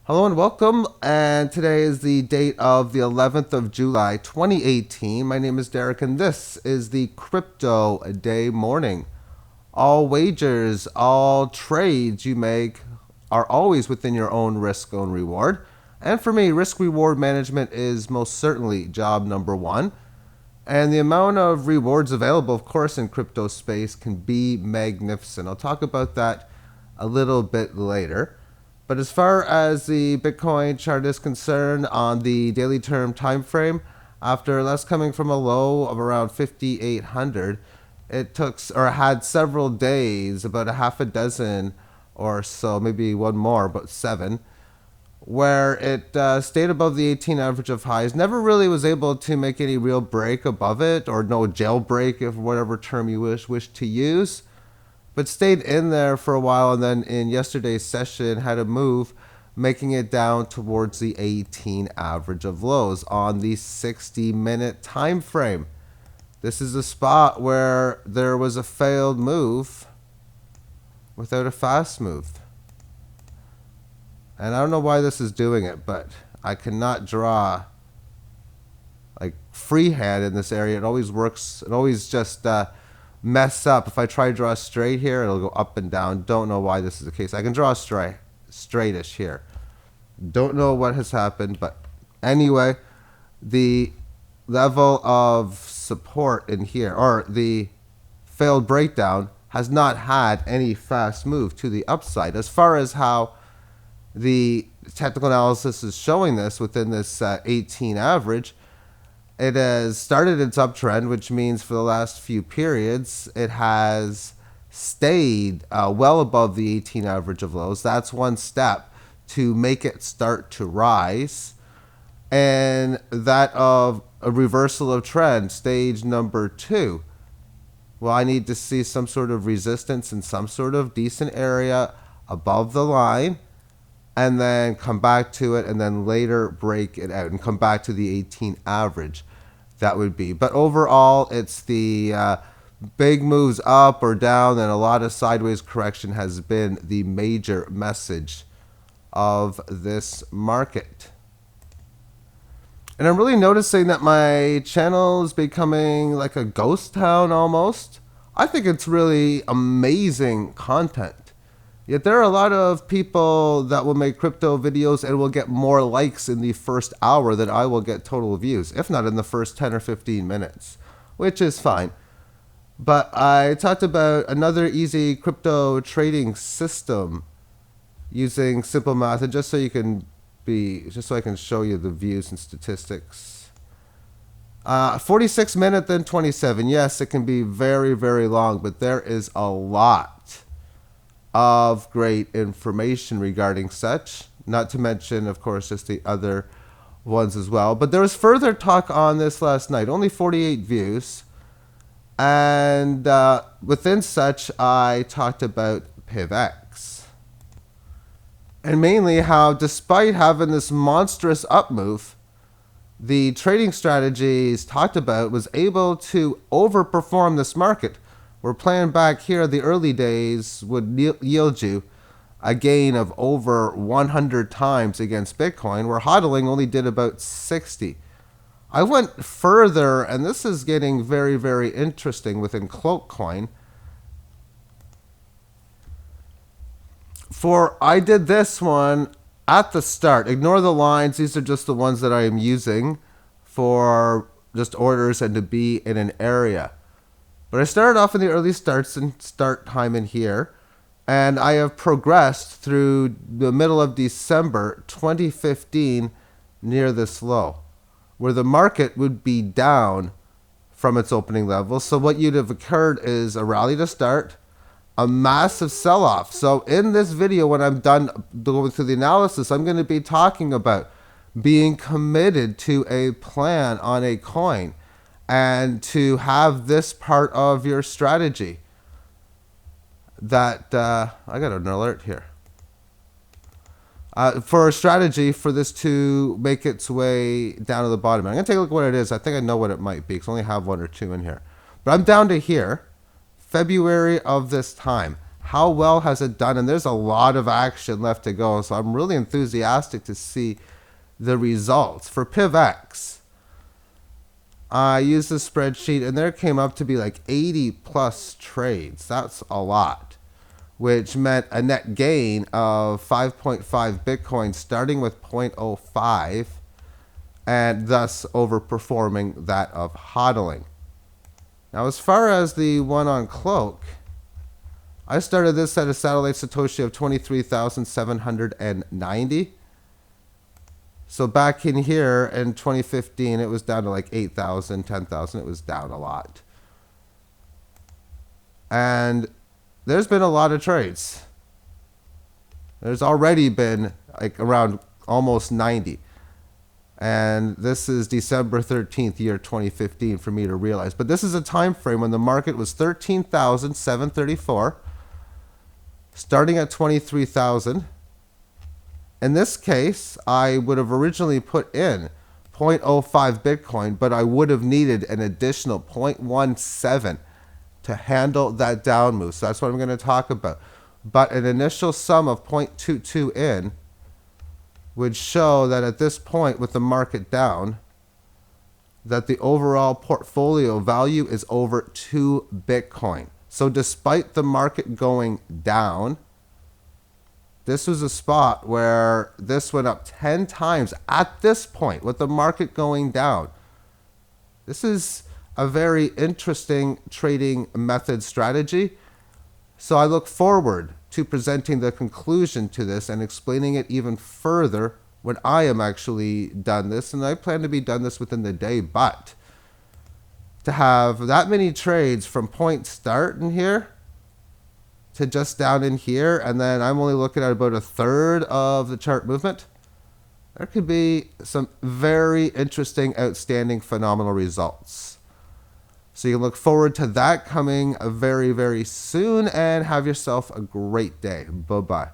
Hello and welcome, and today is the date of the 11th of July 2018. My name is Derek and this is the Crypto Day Morning. All wagers, all trades you make are always within your own risk, own reward. And for me, risk reward management is most certainly job number one. And the amount of rewards available, of course, in crypto space can be magnificent. I'll talk about that a little bit later. But as far as the Bitcoin chart is concerned, on the daily term time frame, after last coming from a low of around 5,800, it took or had several days, about a half a dozen or so, maybe one more, about seven, where it stayed above the 18 average of highs. Never really was able to make any real break above it, or no jailbreak, if whatever term you wish to use, but stayed in there for a while, and then in yesterday's session had a move making it down towards the 18 average of lows on the 60-minute time frame. This is a spot where there was a failed move without a fast move. And I don't know why this is doing it, but I cannot draw like freehand in this area. It always works. It always just mess up. If I try to draw straight here, it'll go up and down. Don't know why this is the case. I can draw straightish here. Don't know what has happened, but anyway, the level of support in here, or the failed breakdown, has not had any fast move to the upside. As far as how the technical analysis is showing this within this 18 average, it has started its uptrend, which means for the last few periods, it has stayed well above the 18 average of lows. That's one step to make it start to rise. And that of a reversal of trend, stage number two. Well, I need to see some sort of resistance in some sort of decent area above the line, and then come back to it, and then later break it out and come back to the 18 average. That would be. But overall, it's the big moves up or down and a lot of sideways correction has been the major message of this market. And I'm really noticing that my channel is becoming like a ghost town almost. I think it's really amazing content. Yet there are a lot of people that will make crypto videos and will get more likes in the first hour than I will get total views, if not in the first 10 or 15 minutes, which is fine. But I talked about another easy crypto trading system using simple math, and just so I can show you the views and statistics. 46 minute, then 27. Yes, it can be very, very long, but there is a lot of great information regarding such, not to mention, of course, just the other ones as well. But there was further talk on this last night, only 48 views. And within such, I talked about PivX. And mainly how, despite having this monstrous up move, the trading strategies talked about was able to overperform this market. We're playing back here, the early days would yield you a gain of over 100 times against Bitcoin, where hodling only did about 60. I went further, and this is getting very, very interesting within Cloak Coin. For I did this one at the start. Ignore the lines. These are just the ones that I am using for just orders and to be in an area. But I started off in the early starts and start time in here, and I have progressed through the middle of December 2015 near this low, where the market would be down from its opening level. So what you'd have occurred is a rally to start, a massive sell-off. So in this video, when I'm done going through the analysis, I'm going to be talking about being committed to a plan on a coin, and to have this part of your strategy. That I got an alert here. For a strategy for this to make its way down to the bottom. I'm going to take a look at what it is. I think I know what it might be, because I only have one or two in here. But I'm down to here, February of this time. how well has it done? And there's a lot of action left to go. So I'm really enthusiastic to see the results. For PivX, I used the spreadsheet and there came up to be like 80 plus trades. That's a lot, which meant a net gain of 5.5 Bitcoin starting with 0.05 and thus overperforming that of hodling. Now, as far as the one on Cloak, I started this at a satellite Satoshi of 23,790. So back in here in 2015, it was down to like 8,000, 10,000. It was down a lot. And there's been a lot of trades. There's already been like around almost 90. And this is December 13th, year 2015 for me to realize. But this is a time frame when the market was 13,734, starting at 23,000. In this case, I would have originally put in 0.05 Bitcoin, but I would have needed an additional 0.17 to handle that down move. So that's what I'm going to talk about. But an initial sum of 0.22 in would show that at this point with the market down, that the overall portfolio value is over 2 Bitcoin. So despite the market going down, this was a spot where this went up 10 times at this point with the market going down. This is a very interesting trading method strategy. So I look forward to presenting the conclusion to this and explaining it even further when I am actually done this. And I plan to be done this within the day, but to have that many trades from point start in here to just down in here, and then I'm only looking at about a third of the chart movement, there could be some very interesting, outstanding, phenomenal results. So you look forward to that coming very, very soon, and have yourself a great day. Bye-bye.